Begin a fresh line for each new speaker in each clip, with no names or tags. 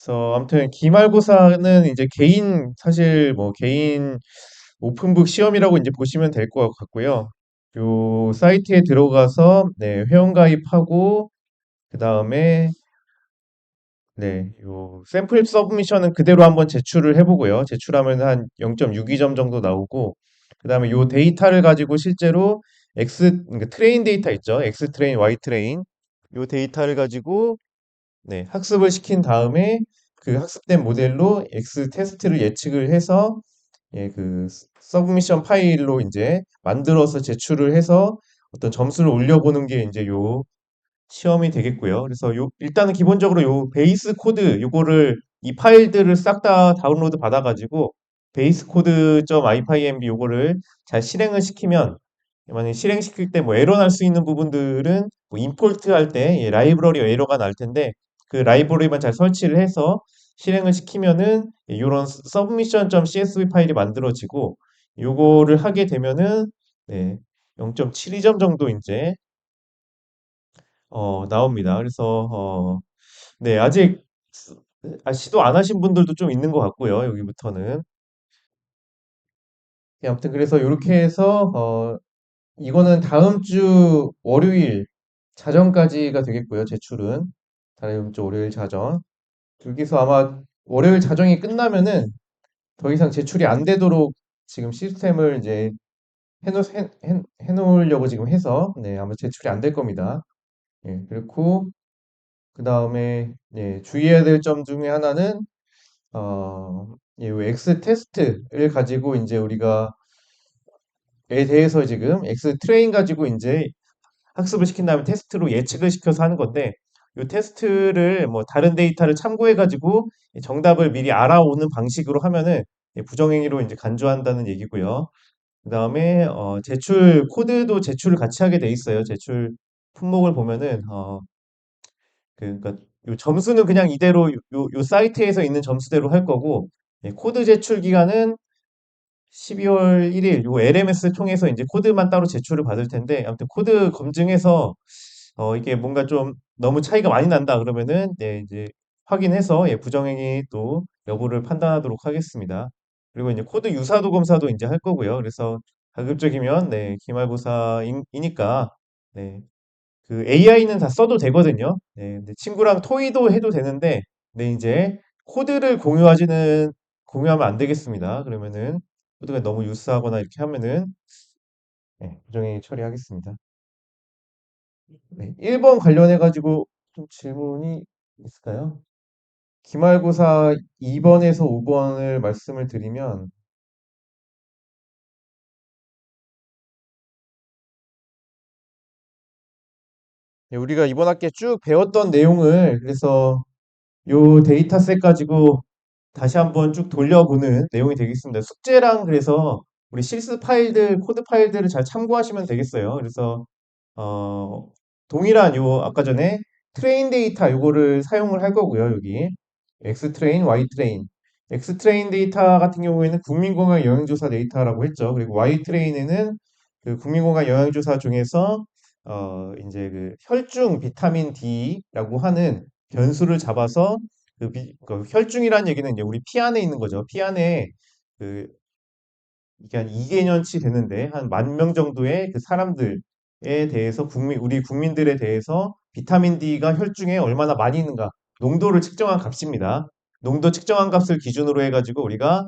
그래서 아무튼 기말고사는 이제 개인 사실 뭐 개인 오픈북 시험이라고 이제 보시면 될 것 같고요. 요 사이트에 들어가서 네, 회원가입하고 그다음에 네, 요 샘플 서브미션은 그대로 한번 제출을 해보고요. 제출하면 한 0.62점 정도 나오고 그다음에 요 데이터를 가지고 실제로 그러니까 트레인 데이터 있죠. X 트레인, Y 트레인 요 데이터를 가지고 네, 학습을 시킨 다음에 그 학습된 모델로 X 테스트를 예측을 해서 예, 그 서브미션 파일로 이제 만들어서 제출을 해서 어떤 점수를 올려보는 게 이제 요 시험이 되겠고요. 그래서 일단은 기본적으로 요 베이스 코드 요거를 이 파일들을 싹 다 다운로드 받아가지고 베이스 코드 .ipynb 요거를 잘 실행을 시키면 만약에 실행시킬 때 뭐 에러 날 수 있는 부분들은 뭐 임포트 할 때 라이브러리 에러가 날 텐데 그 라이브러리만 잘 설치를 해서 실행을 시키면은 이런 submission.csv 파일이 만들어지고 요거를 하게 되면은 네, 0.72점 정도 이제 나옵니다. 그래서 네, 아직 시도 안 하신 분들도 좀 있는 것 같고요. 여기부터는. 예, 아무튼 그래서 이렇게 해서 이거는 다음 주 월요일 자정까지가 되겠고요. 제출은 다음 주 월요일 자정. 여기서 아마 월요일 자정이 끝나면은 더 이상 제출이 안 되도록 지금 시스템을 이제 해놓으려고 지금 해서 네, 아마 제출이 안 될 겁니다. 예, 그렇고 그 다음에 예, 주의해야 될 점 중에 하나는 예, 요 X 테스트를 가지고 이제 우리가 에 대해서 지금 X 트레인 가지고 이제 학습을 시킨 다음에 테스트로 예측을 시켜서 하는 건데 이 테스트를 뭐 다른 데이터를 참고해 가지고 정답을 미리 알아오는 방식으로 하면은 부정행위로 이제 간주한다는 얘기고요. 그다음에 제출 코드도 제출을 같이 하게 돼 있어요. 제출 품목을 보면은 그러니까 요 점수는 그냥 이대로 요 사이트에서 있는 점수대로 할 거고 예, 코드 제출 기간은 12월 1일 요 LMS 통해서 이제 코드만 따로 제출을 받을 텐데 아무튼 코드 검증해서 이게 뭔가 좀 너무 차이가 많이 난다 그러면은 네, 이제 확인해서 예, 부정행위 또 여부를 판단하도록 하겠습니다. 그리고 이제 코드 유사도 검사도 이제 할 거고요. 그래서 가급적이면 네, 기말고사이니까 네, 그 AI는 다 써도 되거든요. 네, 근데 친구랑 토의도 해도 되는데, 네, 이제 코드를 공유하면 안 되겠습니다. 그러면은 코드가 너무 유사하거나 이렇게 하면은 네, 부정행위 처리하겠습니다. 네, 1번 관련해 가지고 좀 질문이 있을까요? 기말고사 2번에서 5번을 말씀을 드리면 네, 우리가 이번 학기에 쭉 배웠던 내용을 그래서 요 데이터셋 가지고 다시 한번 쭉 돌려보는 내용이 되겠습니다. 숙제랑 그래서 우리 실습 파일들, 코드 파일들을 잘 참고하시면 되겠어요. 그래서 어, 동일한 요 아까 전에 트레인 데이터 요거를 사용을 할 거고요. 여기 X 트레인, Y 트레인. X 트레인 데이터 같은 경우에는 국민건강 영양조사 데이터라고 했죠. 그리고 Y 트레인에는 그 국민건강 영양조사 중에서 이제 그 혈중 비타민 D라고 하는 변수를 잡아서 그 혈중이라는 얘기는 이제 우리 피 안에 있는 거죠. 피 안에 그 이게 한 2개년치 되는데 한 10,000명 정도의 그 사람들에 대해서 우리 국민들에 대해서 비타민 D가 혈중에 얼마나 많이 있는가 농도를 측정한 값입니다. 농도 측정한 값을 기준으로 해가지고 우리가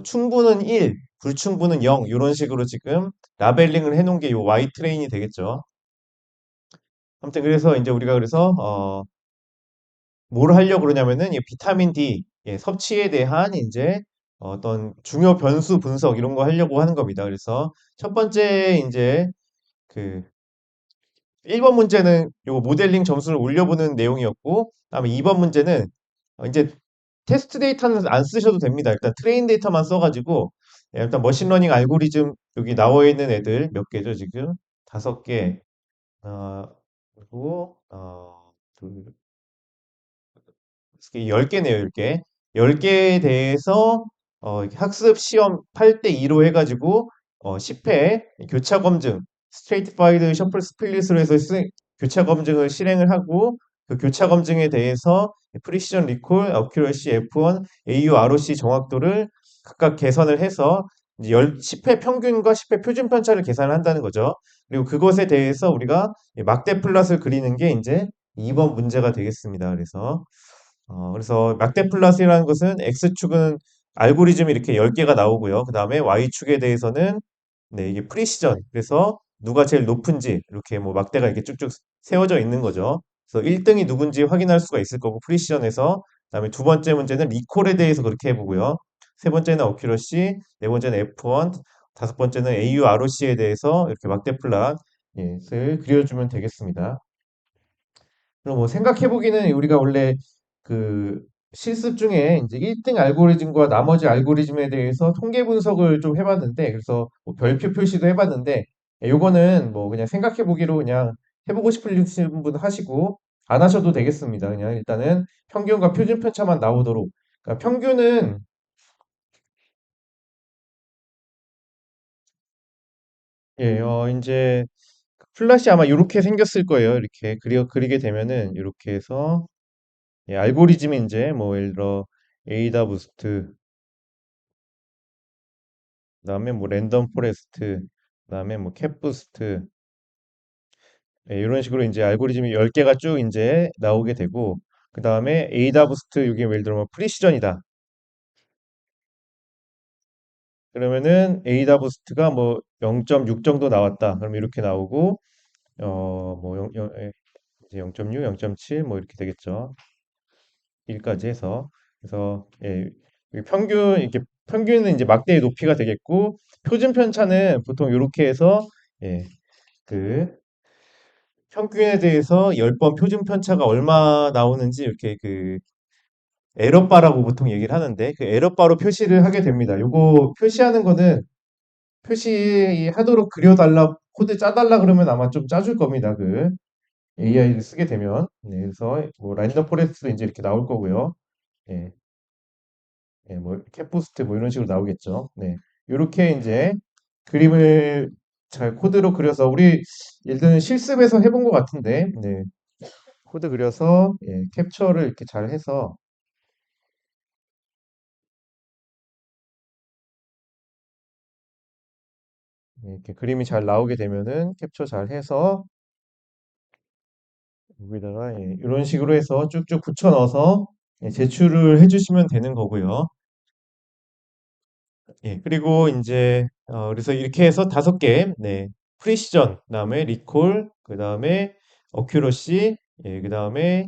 충분은 1, 불충분은 0 이런 식으로 지금 라벨링을 해놓은 게 요 Y 트레인이 되겠죠. 아무튼 그래서 이제 우리가 그래서 뭘 하려고 그러냐면은 이 비타민 D 섭취에 대한 이제 어떤 중요 변수 분석 이런 거 하려고 하는 겁니다. 그래서 첫 번째 이제 그 1번 문제는 요 모델링 점수를 올려보는 내용이었고, 그다음에 2번 문제는 이제 테스트 데이터는 안 쓰셔도 됩니다. 일단 트레인 데이터만 써가지고 일단 머신러닝 알고리즘 여기 나와 있는 애들 몇 개죠 지금? 5개. 그리고 둘, 10개네요, 10개. 10개에 대해서 이렇게 학습 시험 8대 2로 해가지고 10회 교차 검증, 스트레이트파이드 셔플 스플릿으로 해서 교차 검증을 실행을 하고 그 교차 검증에 대해서 프리시전 리콜, 어큐러시 F1, AU, ROC 정확도를 각각 개선을 해서 이제 10회 평균과 10회 표준 편차를 계산을 한다는 거죠. 그리고 그것에 대해서 우리가 막대 플랫을 그리는 게 이제 2번 문제가 되겠습니다. 그래서 막대 플랫이라는 것은 X축은 알고리즘이 이렇게 10개가 나오고요. 그 다음에 Y축에 대해서는 네, 이게 프리시전. 그래서 누가 제일 높은지 이렇게 뭐 막대가 이렇게 쭉쭉 세워져 있는 거죠. 그래서 1등이 누군지 확인할 수가 있을 거고 프리시전에서 그다음에 두 번째 문제는 리콜에 대해서 그렇게 해보고요. 세 번째는 어큐러시, 네 번째는 F1, 다섯 번째는 AU, ROC에 대해서 이렇게 막대 플랫을 그려주면 되겠습니다. 그럼 뭐 생각해보기는 우리가 원래 그 실습 중에 이제 1등 알고리즘과 나머지 알고리즘에 대해서 통계 분석을 좀 해봤는데, 그래서 뭐 별표 표시도 해봤는데, 요거는 뭐 그냥 생각해보기로 그냥 해보고 싶으신 분 하시고, 안 하셔도 되겠습니다. 그냥 일단은 평균과 표준 편차만 나오도록. 그러니까 평균은, 예, 이제 플랫이 아마 이렇게 생겼을 거예요. 이렇게 그리게 되면은 이렇게 해서, 예, 알고리즘이 이제 뭐 예를 들어, 에이다 부스트, 그다음에 뭐 랜덤 포레스트, 그다음에 뭐 캡부스트, 예, 이런 식으로 이제 알고리즘이 10개가 쭉 이제 나오게 되고, 그다음에 에이다 부스트 이게 예를 들어 뭐 프리시전이다. 그러면은 에이다 부스트가 뭐 0.6 정도 나왔다. 그럼 이렇게 나오고 뭐 이제 0.6, 0.7 뭐 이렇게 되겠죠. 1까지 해서. 그래서 예, 이 평균 이렇게 평균은 이제 막대의 높이가 되겠고 표준 편차는 보통 이렇게 해서 예, 그 평균에 대해서 10번 표준 편차가 얼마 나오는지 이렇게 그 에러바라고 보통 얘기를 하는데 그 에러바로 표시를 하게 됩니다. 요거 표시하는 거는 표시하도록 그려달라 코드 짜달라 그러면 아마 좀 짜줄 겁니다. 그 AI를 쓰게 되면 네, 그래서 뭐 랜덤 포레스트도 이제 이렇게 나올 거고요. 예, 예, 뭐 캡부스트 뭐 이런 식으로 나오겠죠. 네, 이렇게 이제 그림을 잘 코드로 그려서 우리 예를 들면 실습에서 해본 것 같은데 네, 코드 그려서 예, 캡처를 이렇게 잘 해서 예, 이렇게 그림이 잘 나오게 되면은 캡처 잘 해서 여기다가 예, 이런 식으로 해서 쭉쭉 붙여 넣어서 예, 제출을 해주시면 되는 거고요. 예, 그리고 이제 그래서 이렇게 해서 5개, 네, 프리시전, 그다음에 리콜, 그다음에 어큐러시, 예, 그다음에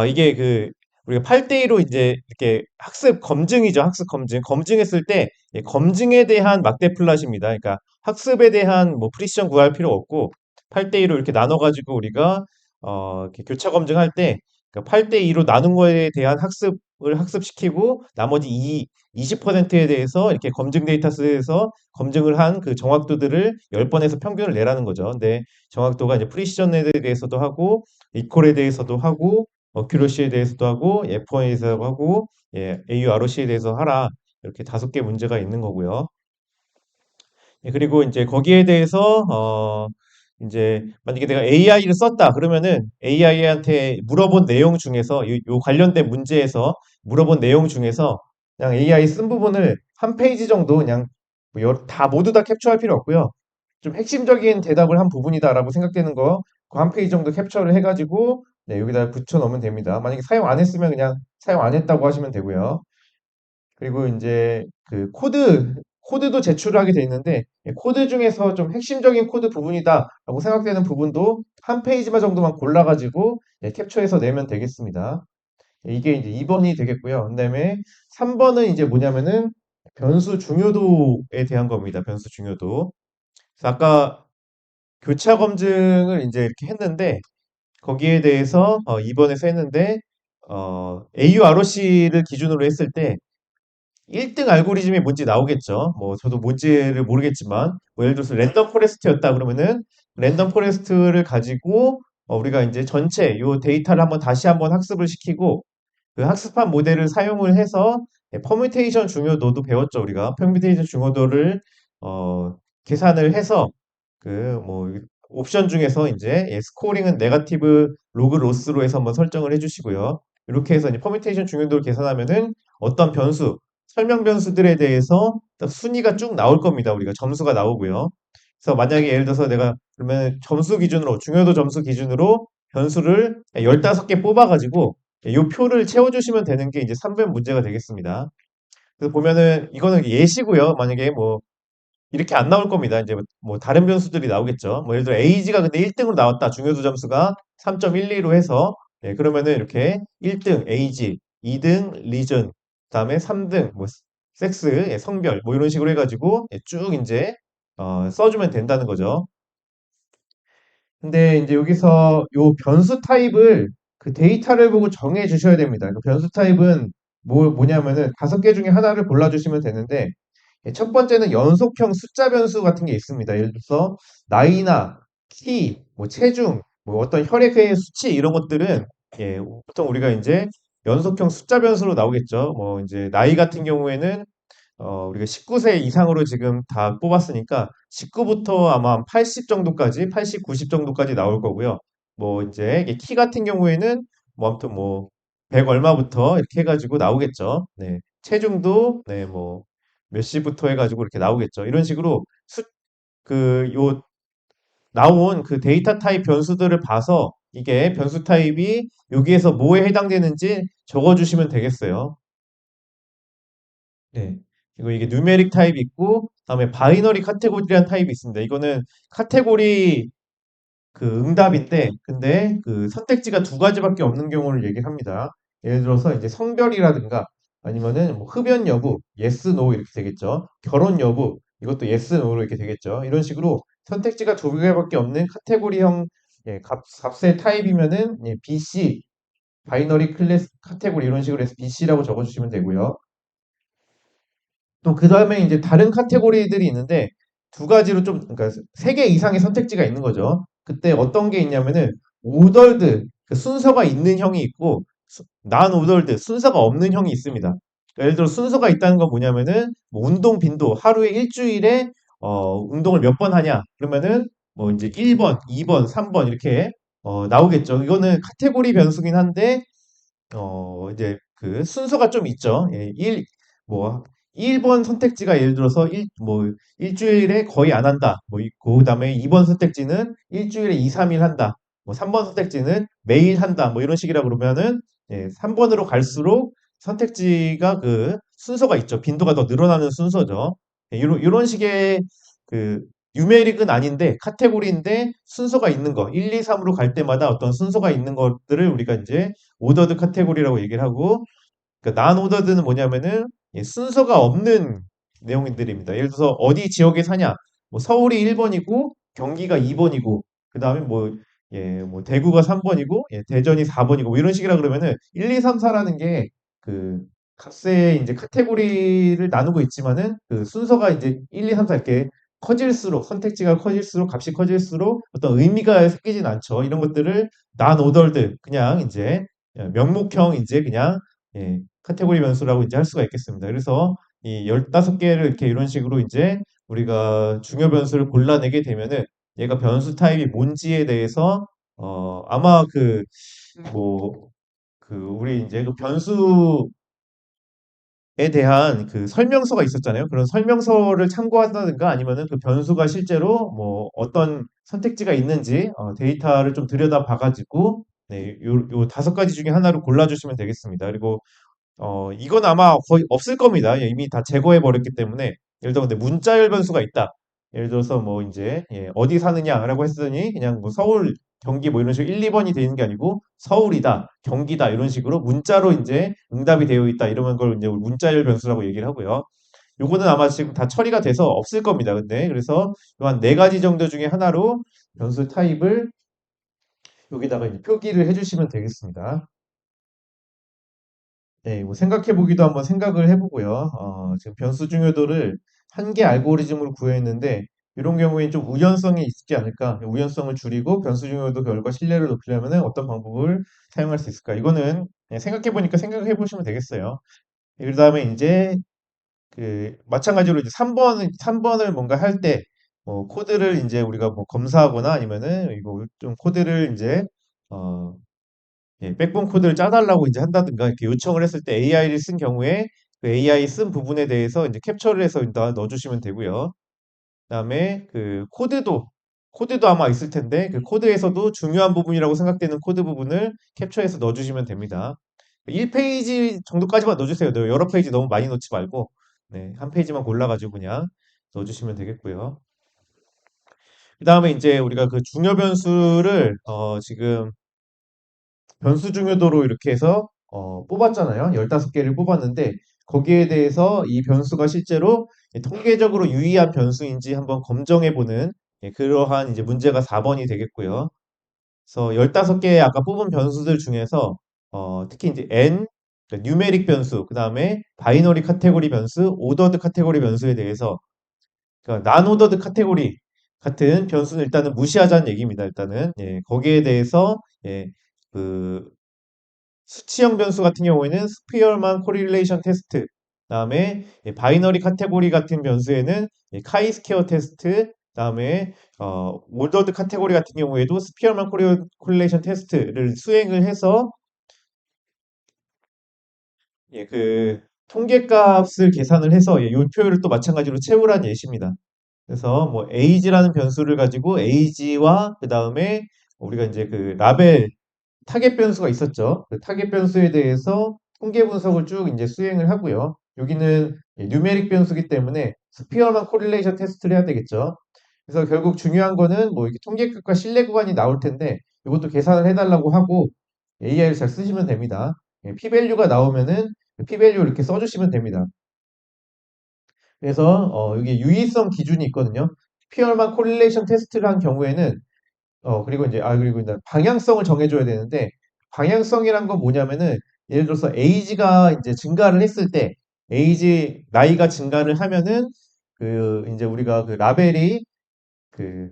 이게 우리가 8대2로 이제 이렇게 학습 검증이죠. 학습 검증. 검증했을 때, 예, 검증에 대한 막대 플랫입니다. 그러니까 학습에 대한 뭐 프리시전 구할 필요 없고, 8대2로 이렇게 나눠가지고 우리가, 이렇게 교차 검증할 때, 8대2로 나눈 거에 대한 학습을 학습시키고, 나머지 20%에 대해서 이렇게 검증 데이터스에서 검증을 한 그 정확도들을 10번에서 평균을 내라는 거죠. 근데 정확도가 이제 프리시전에 대해서도 하고, 이퀄에 대해서도 하고, 어큐러시에 대해서도 하고 F1에 대해서도 하고 예, AUROC에 대해서 하라 이렇게 5개 문제가 있는 거고요. 예, 그리고 이제 거기에 대해서 이제 만약에 내가 AI를 썼다 그러면은 AI한테 물어본 내용 중에서 요 관련된 문제에서 물어본 내용 중에서 그냥 AI 쓴 부분을 한 페이지 정도 그냥 다 모두 다 캡처할 필요 없고요. 좀 핵심적인 대답을 한 부분이다라고 생각되는 거 그 한 페이지 정도 캡처를 해가지고 네, 여기다 붙여 넣으면 됩니다. 만약에 사용 안 했으면 그냥 사용 안 했다고 하시면 되고요. 그리고 이제 그 코드도 제출을 하게 돼 있는데 예, 코드 중에서 좀 핵심적인 코드 부분이다라고 생각되는 부분도 한 페이지만 정도만 골라가지고 예, 캡처해서 내면 되겠습니다. 예, 이게 이제 2번이 되겠고요. 그다음에 3번은 이제 뭐냐면은 변수 중요도에 대한 겁니다. 변수 중요도. 그래서 아까 교차 검증을 이제 이렇게 했는데 거기에 대해서 2번에서 했는데 AUROC를 기준으로 했을 때 1등 알고리즘이 뭔지 나오겠죠. 뭐 저도 뭔지를 모르겠지만 뭐 예를 들어서 랜덤 포레스트였다 그러면은 랜덤 포레스트를 가지고 우리가 이제 전체 요 데이터를 한번 다시 한번 학습을 시키고 그 학습한 모델을 사용을 해서 퍼뮤테이션 중요도도 배웠죠 우리가 퍼뮤테이션 중요도를 어, 계산을 해서 그뭐 옵션 중에서 이제 스코어링은 네거티브 로그 로스로 해서 한번 설정을 해주시고요. 이렇게 해서 이제 퍼뮤테이션 중요도를 계산하면은 어떤 변수, 설명 변수들에 대해서 딱 순위가 쭉 나올 겁니다. 우리가 점수가 나오고요. 그래서 만약에 예를 들어서 내가 그러면 점수 기준으로, 중요도 점수 기준으로 변수를 15개 뽑아가지고 이 표를 채워주시면 되는 게 이제 3번 문제가 되겠습니다. 그래서 보면은 이거는 예시고요. 만약에 뭐 이렇게 안 나올 겁니다. 이제 뭐 다른 변수들이 나오겠죠. 뭐 예를 들어 AG가 근데 1등으로 나왔다. 중요도 점수가 3.12로 해서 그러면은 이렇게 1등 AG, 2등 리전, 그다음에 3등 뭐 섹스, 성별 뭐 이런 식으로 해가지고 쭉 이제 써주면 된다는 거죠. 근데 이제 여기서 요 변수 타입을 그 데이터를 보고 정해 주셔야 됩니다. 그 변수 타입은 뭐냐면은 5개 중에 하나를 골라주시면 되는데 첫 번째는 연속형 숫자 변수 같은 게 있습니다. 예를 들어서 나이나 키, 뭐 체중, 뭐 어떤 혈액의 수치 이런 것들은 보통 우리가 이제 연속형 숫자 변수로 나오겠죠. 뭐 이제 나이 같은 경우에는 우리가 19세 이상으로 지금 다 뽑았으니까 19부터 아마 한 80 정도까지, 80, 90 정도까지 나올 거고요. 뭐 이제 이게 키 같은 경우에는 뭐 아무튼 뭐 100 얼마부터 이렇게 해가지고 나오겠죠. 네. 체중도 뭐 몇 시부터 해가지고 이렇게 나오겠죠. 이런 식으로 요 나온 그 데이터 타입 변수들을 봐서 이게 변수 타입이 여기에서 뭐에 해당되는지 적어주시면 되겠어요. 네. 그리고 이게 누메릭 타입이 있고, 다음에 바이너리 카테고리라는 타입이 있습니다. 이거는 카테고리 그 응답인데, 근데 그 선택지가 두 가지밖에 없는 경우를 얘기합니다. 예를 들어서 이제 성별이라든가 아니면은 뭐 흡연 여부, yes, no 이렇게 되겠죠. 결혼 여부, 이것도 yes, no로 이렇게 되겠죠. 이런 식으로 선택지가 두 개밖에 없는 카테고리형 값의 타입이면은 BC, 바이너리 클래스 카테고리 이런 식으로 해서 BC라고 적어주시면 되고요. 또 그 다음에 이제 다른 카테고리들이 있는데 두 가지로 좀 그러니까 세 개 이상의 선택지가 있는 거죠. 그때 어떤 게 있냐면은 오더드 그 순서가 있는 형이 있고 난 오더드 순서가 없는 형이 있습니다. 예를 들어 순서가 있다는 건 뭐냐면은 뭐 운동 빈도 하루에 일주일에 운동을 몇 번 하냐 그러면은 뭐 이제 1번, 2번, 3번 이렇게 나오겠죠. 이거는 카테고리 변수긴 한데 이제 그 순서가 좀 있죠. 뭐, 1번 선택지가 예를 들어서 일주일에 거의 안 한다. 뭐 있고, 그 다음에 2번 선택지는 일주일에 2, 3일 한다. 뭐 3번 선택지는 매일 한다. 뭐 이런 식이라 그러면은, 3번으로 갈수록 선택지가 그 순서가 있죠. 빈도가 더 늘어나는 순서죠. 이런 식의 그 유메릭은 아닌데 카테고리인데 순서가 있는 거 1, 2, 3으로 갈 때마다 어떤 순서가 있는 것들을 우리가 이제 오더드 카테고리라고 얘기를 하고 그러니까 난 오더드는 뭐냐면은 순서가 없는 내용들입니다. 예를 들어서 어디 지역에 사냐 뭐 서울이 1번이고 경기가 2번이고 그 다음에 뭐 대구가 3번이고 대전이 4번이고 뭐 이런 식이라 그러면은 1, 2, 3, 4라는 게 그 값의 이제 카테고리를 나누고 있지만은 그 순서가 이제 1, 2, 3, 4 이렇게 커질수록 선택지가 커질수록 값이 커질수록 어떤 의미가 생기진 않죠. 이런 것들을 난 오더드 그냥 이제 명목형 이제 그냥 카테고리 변수라고 이제 할 수가 있겠습니다. 그래서 이 15개를 이렇게 이런 식으로 이제 우리가 중요 변수를 골라내게 되면은 얘가 변수 타입이 뭔지에 대해서 아마 뭐 우리 이제 그 변수에 대한 그 설명서가 있었잖아요. 그런 설명서를 참고한다든가 아니면은 그 변수가 실제로 뭐 어떤 선택지가 있는지 데이터를 좀 들여다 봐가지고 요 5가지 중에 하나를 골라주시면 되겠습니다. 그리고 이건 아마 거의 없을 겁니다. 이미 다 제거해 버렸기 때문에. 예를 들어 근데 문자열 변수가 있다. 예를 들어서 뭐 이제 어디 사느냐라고 했더니 그냥 뭐 서울, 경기 뭐 이런 식으로 1, 2번이 되는 게 아니고 서울이다, 경기다 이런 식으로 문자로 이제 응답이 되어 있다 이러면 걸 이제 문자열 변수라고 얘기를 하고요. 요거는 아마 지금 다 처리가 돼서 없을 겁니다. 근데 그래서 한 네 가지 정도 중에 하나로 변수 타입을 여기다가 이제 표기를 해주시면 되겠습니다. 네, 뭐 생각해 보기도 한번 생각을 해보고요. 지금 변수 중요도를 한 개 알고리즘으로 구했는데 이런 경우에 좀 우연성이 있지 않을까? 우연성을 줄이고 변수 중요도 결과 신뢰를 높이려면 어떤 방법을 사용할 수 있을까? 이거는 생각해 보니까 생각해 보시면 되겠어요. 그 다음에 이제 그 마찬가지로 이제 3번을 뭔가 할 때 코드를 이제 우리가 뭐 검사하거나 아니면은 이거 좀 코드를 이제 어, 백본 코드를 짜달라고 이제 한다든가 이렇게 요청을 했을 때 AI를 쓴 경우에 그 AI 쓴 부분에 대해서 이제 캡처를 해서 일단 넣어주시면 되고요. 그다음에 그 코드도 아마 있을 텐데 그 코드에서도 중요한 부분이라고 생각되는 코드 부분을 캡처해서 넣어주시면 됩니다. 1페이지 정도까지만 넣어주세요. 여러 페이지 너무 많이 넣지 말고 네, 한 페이지만 골라가지고 그냥 넣어주시면 되겠고요. 그다음에 이제 우리가 그 중요 변수를 지금 변수 중요도로 이렇게 해서 뽑았잖아요. 15개를 뽑았는데 거기에 대해서 이 변수가 실제로 통계적으로 유의한 변수인지 한번 검증해보는 그러한 이제 문제가 4번이 되겠고요. 그래서 15개 아까 뽑은 변수들 중에서 특히 이제 n 그러니까 뉴메릭 변수, 그 다음에 바이너리 카테고리 변수, 오더드 카테고리 변수에 대해서 그러니까 난오더드 카테고리 같은 변수는 일단은 무시하자는 얘기입니다. 일단은 거기에 대해서 그 수치형 변수 같은 경우에는 스피어만 코릴레이션 테스트, 그다음에 바이너리 카테고리 같은 변수에는 카이스케어 테스트, 그다음에 오더드 카테고리 같은 경우에도 스피어만 코릴레이션 테스트를 수행을 해서 그 통계값을 계산을 해서 요 표를 또 마찬가지로 채우란 예시입니다. 그래서 뭐 age라는 변수를 가지고 age와 그 다음에 우리가 이제 그 라벨 타겟 변수가 있었죠. 그 타겟 변수에 대해서 통계 분석을 쭉 이제 수행을 하고요. 여기는 뉴메릭 변수기 때문에 스피어만 코릴레이션 테스트를 해야 되겠죠. 그래서 결국 중요한 거는 뭐 이렇게 통계값과 신뢰 구간이 나올 텐데 이것도 계산을 해달라고 하고 AI를 잘 쓰시면 됩니다. p-value가 나오면은 p-value 이렇게 써주시면 됩니다. 그래서 여기 유의성 기준이 있거든요. 피어만 코릴레이션 테스트를 한 경우에는 그리고 이제, 그리고 이제 방향성을 정해줘야 되는데, 방향성이란 건 뭐냐면은, 예를 들어서 에이지가 이제 증가를 했을 때, 나이가 증가를 하면은, 이제 우리가 그 라벨이 그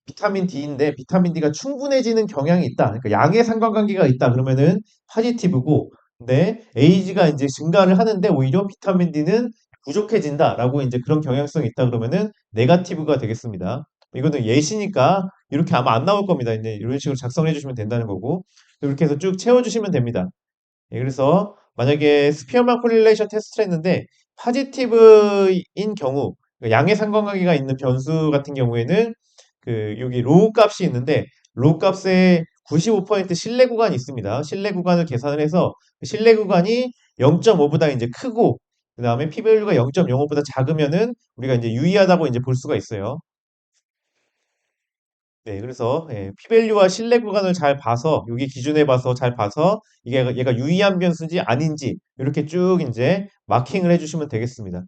비타민 D인데 비타민 D가 충분해지는 경향이 있다. 그러니까 양의 상관관계가 있다. 그러면은 파지티브고, 근데 에이지가 이제 증가를 하는데 오히려 비타민 D는 부족해진다라고 이제 그런 경향성이 있다. 그러면은 네가티브가 되겠습니다. 이거는 예시니까 이렇게 아마 안 나올 겁니다. 이제 이런 식으로 작성해 주시면 된다는 거고 이렇게 해서 쭉 채워주시면 됩니다. 그래서 만약에 스피어만 코릴레이션 테스트를 했는데 파지티브인 경우 그러니까 양의 상관관계가 있는 변수 같은 경우에는 여기 로우 값이 있는데 로우 값에 95% 신뢰 구간이 있습니다. 신뢰 구간을 계산을 해서 그 신뢰 구간이 0.5보다 이제 크고 그 다음에 p-value가 0.05보다 작으면은 우리가 이제 유의하다고 이제 볼 수가 있어요. 네, 그래서 p-value와 신뢰 구간을 잘 봐서 여기 기준에 봐서 잘 봐서 이게 얘가 유의한 변수인지 아닌지 이렇게 쭉 이제 마킹을 해주시면 되겠습니다.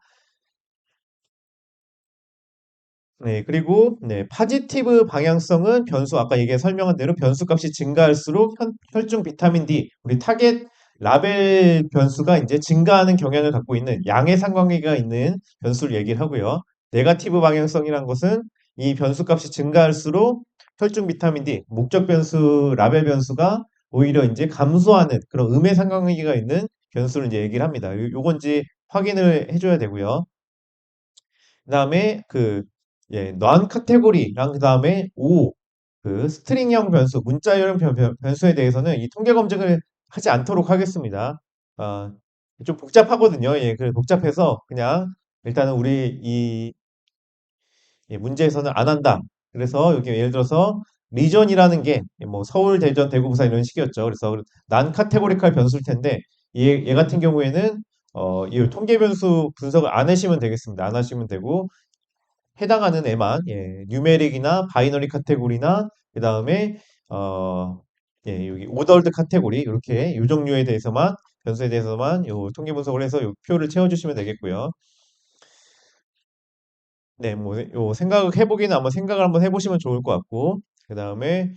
네, 그리고 파지티브 방향성은 변수 아까 얘기 설명한 대로 변수 값이 증가할수록 혈중 비타민 D 우리 타겟 라벨 변수가 이제 증가하는 경향을 갖고 있는 양의 상관계가 있는 변수를 얘기를 하고요. 네가티브 방향성이란 것은 이 변수 값이 증가할수록 혈중 비타민 D 목적 변수 라벨 변수가 오히려 이제 감소하는 그런 음의 상관계가 있는 변수를 이제 얘기를 합니다. 요건 이제 확인을 해줘야 되고요. 그다음에 non 카테고리랑 그다음에 스트링형 변수, 문자형 변수에 대해서는 이 통계 검증을 하지 않도록 하겠습니다. 아, 좀 복잡하거든요. 그 복잡해서 그냥 일단은 우리 이 문제에서는 안 한다. 그래서 여기 예를 들어서 리전이라는 게 뭐 서울, 대전, 대구, 부산 이런 식이었죠. 그래서 난 카테고리칼 변수일 텐데 얘 같은 경우에는 이 통계 변수 분석을 안 하시면 되겠습니다. 안 하시면 되고 해당하는 애만 뉴메릭이나 바이너리 카테고리나 그다음에 어, 여기 오더드 카테고리 이렇게 요 종류에 대해서만 변수에 대해서만 요 통계 분석을 해서 요 표를 채워주시면 되겠고요. 네, 뭐 요 생각을 해보기는 한번 생각을 한번 해보시면 좋을 것 같고 그다음에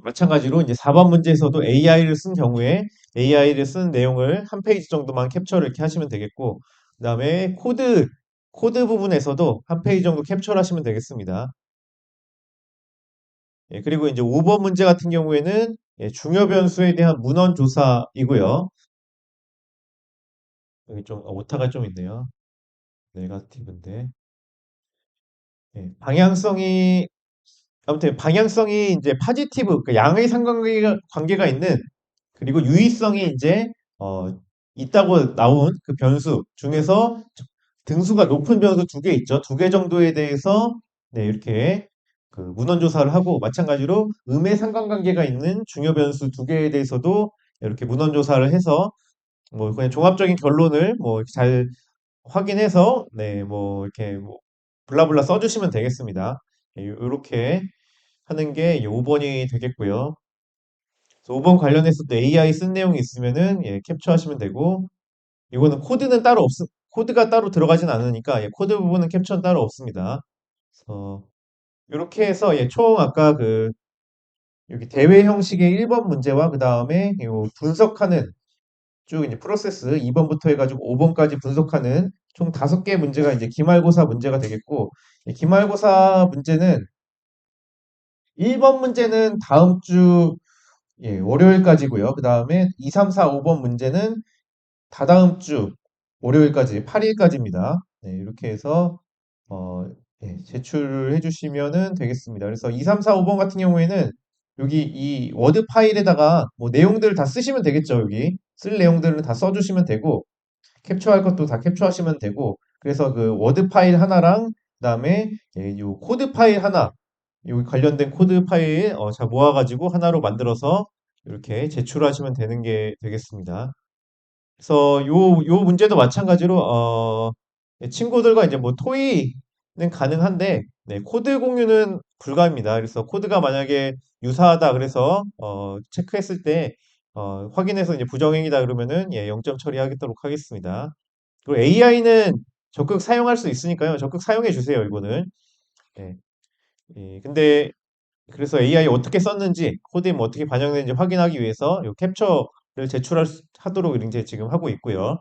마찬가지로 이제 4번 문제에서도 AI를 쓴 경우에 AI를 쓴 내용을 한 페이지 정도만 캡처를 이렇게 하시면 되겠고 그다음에 코드 부분에서도 한 페이지 정도 캡처를 하시면 되겠습니다. 그리고 이제 5번 문제 같은 경우에는 중요 변수에 대한 문헌 조사이고요. 여기 좀 오타가 좀 있네요. 네가티브인데. 방향성이 아무튼 방향성이 이제 파지티브, 그 양의 상관관계가 있는, 그리고 유의성이 이제 어, 있다고 나온 그 변수 중에서 등수가 높은 변수 두 개 있죠. 두 개 정도에 대해서 네, 이렇게 그 문헌 조사를 하고, 마찬가지로 음의 상관관계가 있는 중요 변수 두 개에 대해서도 이렇게 문헌 조사를 해서 뭐 그냥 종합적인 결론을 뭐 잘 확인해서 네, 뭐 이렇게 뭐 블라블라 써주시면 되겠습니다. 이렇게 하는 게 5번이 되겠고요. 5번 관련해서 또 AI 쓴 내용이 있으면은 캡처하시면 되고, 이거는 코드가 따로 들어가진 않으니까 코드 부분은 캡처는 따로 없습니다. 그래서 이렇게 해서 총 아까 그 여기 대회 형식의 1번 문제와 그 다음에 요 분석하는 쭉 이제 프로세스 2번부터 해가지고 5번까지 분석하는 총 5개 문제가 이제 기말고사 문제가 되겠고, 기말고사 문제는 1번 문제는 다음 주 월요일까지고요. 그 다음에 2, 3, 4, 5번 문제는 다다음 주 월요일까지 8일까지입니다. 네, 이렇게 해서 어, 제출을 해주시면은 되겠습니다. 그래서 2, 3, 4, 5번 같은 경우에는 여기 이 워드 파일에다가 뭐 내용들을 다 쓰시면 되겠죠. 여기 쓸 내용들을 다 써주시면 되고, 캡처할 것도 다 캡처하시면 되고, 그래서 그 워드 파일 하나랑 그다음에 요 코드 파일 하나, 여기 관련된 코드 파일 자 모아가지고 하나로 만들어서 이렇게 제출하시면 되는 게 되겠습니다. 그래서 요 문제도 마찬가지로 친구들과 이제 뭐 토의는 가능한데 네, 코드 공유는 불가합니다. 그래서 코드가 만약에 유사하다 그래서 체크했을 때 확인해서 이제 부정행위다 그러면은 0점 처리하도록 하겠습니다. 그리고 AI는 적극 사용할 수 있으니까요. 적극 사용해 주세요, 이거는. 예. 근데 그래서 AI 어떻게 썼는지, 코드에 뭐 어떻게 반영되는지 확인하기 위해서 요 캡처를 하도록 이제 지금 하고 있고요.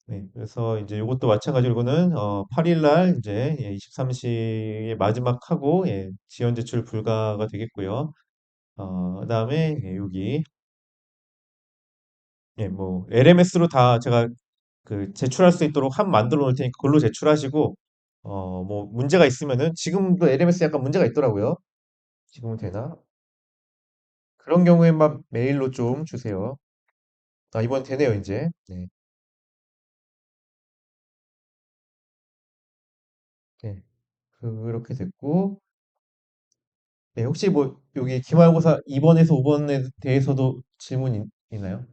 네, 그래서 이제 이것도 마찬가지로 이거는 8일 날 이제 23시에 마지막 하고 지연 제출 불가가 되겠고요. 그다음에 여기 뭐 LMS로 다 제가 그 제출할 수 있도록 만들어 놓을 테니까 그걸로 제출하시고, 뭐 문제가 있으면은 지금도 LMS 약간 문제가 있더라고요. 지금은 되나? 그런 경우에만 메일로 좀 주세요. 이번 되네요, 이제. 네. 네. 그렇게 됐고, 네, 혹시 뭐 여기 기말고사 2번에서 5번에 대해서도 질문 있나요?